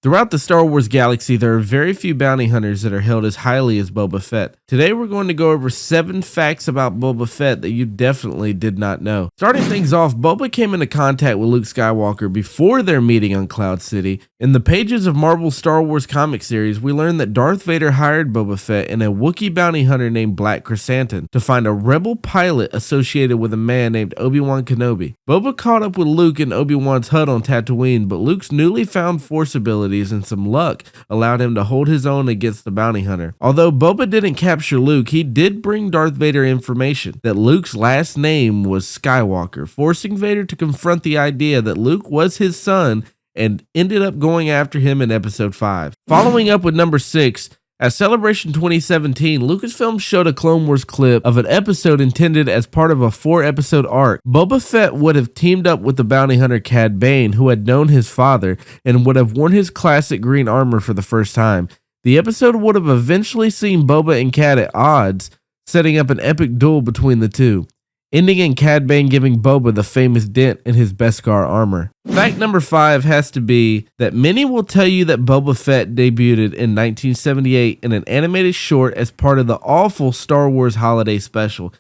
Throughout the Star Wars galaxy, there are very few bounty hunters that are held as highly as Boba Fett. Today we're going to go over 7 facts about Boba Fett that you definitely did not know. Starting things off, Boba came into contact with Luke Skywalker before their meeting on Cloud City. In the pages of Marvel's Star Wars comic series, we learn that Darth Vader hired Boba Fett and a Wookiee bounty hunter named Black Chrysanthemum to find a rebel pilot associated with a man named Obi-Wan Kenobi. Boba caught up with Luke in Obi-Wan's hut on Tatooine, but Luke's newly found Force abilities and some luck allowed him to hold his own against the bounty hunter. Although Boba didn't capture Luke, he did bring Darth Vader information that Luke's last name was Skywalker, forcing Vader to confront the idea that Luke was his son and ended up going after him in episode 5. Following up with number 6, at Celebration 2017, Lucasfilm showed a Clone Wars clip of an episode intended as part of a 4-episode arc. Boba Fett would have teamed up with the bounty hunter Cad Bane, who had known his father, and would have worn his classic green armor for the first time. The episode would have eventually seen Boba and Cad at odds, setting up an epic duel between the two, ending in Cad Bane giving Boba the famous dent in his Beskar armor. Fact number 5 has to be that many will tell you that Boba Fett debuted in 1978 in an animated short as part of the awful Star Wars Holiday Special.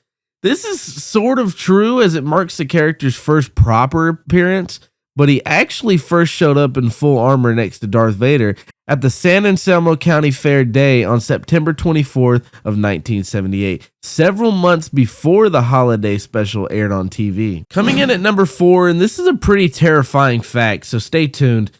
This is sort of true as it marks the character's first proper appearance, but he actually first showed up in full armor next to Darth Vader at the San Anselmo County Fair Day on September 24th of 1978, several months before the holiday special aired on TV. Coming in at number 4, and this is a pretty terrifying fact, so stay tuned.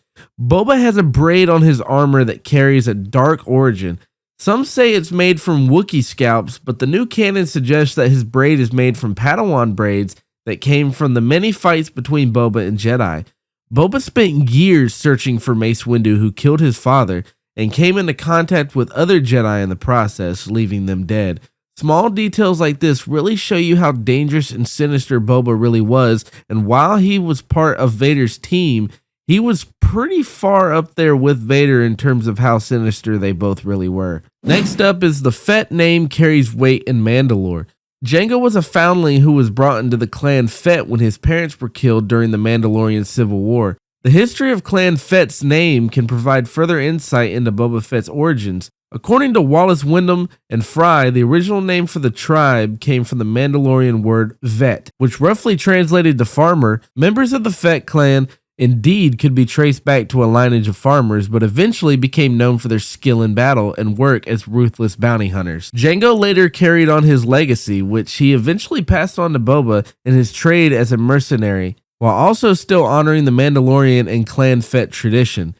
Boba has a braid on his armor that carries a dark origin. Some say it's made from Wookiee scalps, but the new canon suggests that his braid is made from Padawan braids that came from the many fights between Boba and Jedi. Boba spent years searching for Mace Windu, who killed his father, and came into contact with other Jedi in the process, leaving them dead. Small details like this really show you how dangerous and sinister Boba really was, and while he was part of Vader's team, he was pretty far up there with Vader in terms of how sinister they both really were. Next up is the Fett name carries weight in Mandalore. Jango was a foundling who was brought into the clan Fett when his parents were killed during the Mandalorian Civil War. The history of Clan Fett's name can provide further insight into Boba Fett's origins. According to Wallace Wyndham and Fry, the original name for the tribe came from the Mandalorian word Vet, which roughly translated to farmer. Members of the Fett clan indeed could be traced back to a lineage of farmers, but eventually became known for their skill in battle and work as ruthless bounty hunters. Jango later carried on his legacy, which he eventually passed on to Boba in his trade as a mercenary, while also still honoring the Mandalorian and Clan Fett tradition.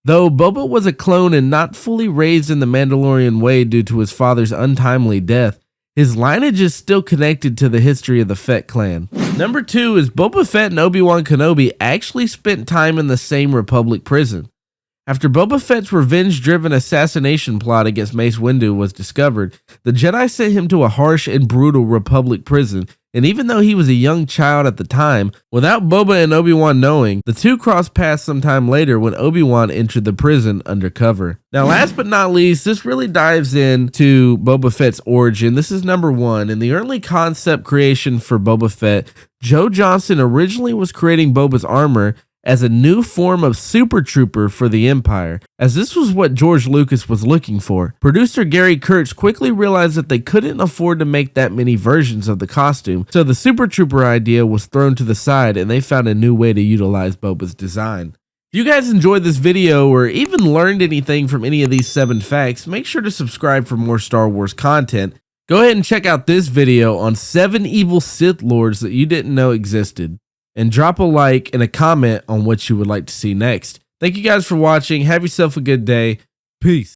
Though Boba was a clone and not fully raised in the Mandalorian way due to his father's untimely death, his lineage is still connected to the history of the Fett clan. Number 2 is Boba Fett and Obi-Wan Kenobi actually spent time in the same Republic prison. After Boba Fett's revenge-driven assassination plot against Mace Windu was discovered, the Jedi sent him to a harsh and brutal Republic prison, and even though he was a young child at the time, without Boba and Obi-Wan knowing, the two crossed paths sometime later when Obi-Wan entered the prison undercover. Now, last but not least, this really dives into Boba Fett's origin. This is number 1. In the early concept creation for Boba Fett, Joe Johnston originally was creating Boba's armor as a new form of Super Trooper for the Empire, as this was what George Lucas was looking for. Producer Gary Kurtz quickly realized that they couldn't afford to make that many versions of the costume, so the Super Trooper idea was thrown to the side and they found a new way to utilize Boba's design. If you guys enjoyed this video or even learned anything from any of these 7 facts, make sure to subscribe for more Star Wars content. Go ahead and check out this video on 7 evil Sith Lords that you didn't know existed. And drop a like and a comment on what you would like to see next. Thank you guys for watching. Have yourself a good day. Peace.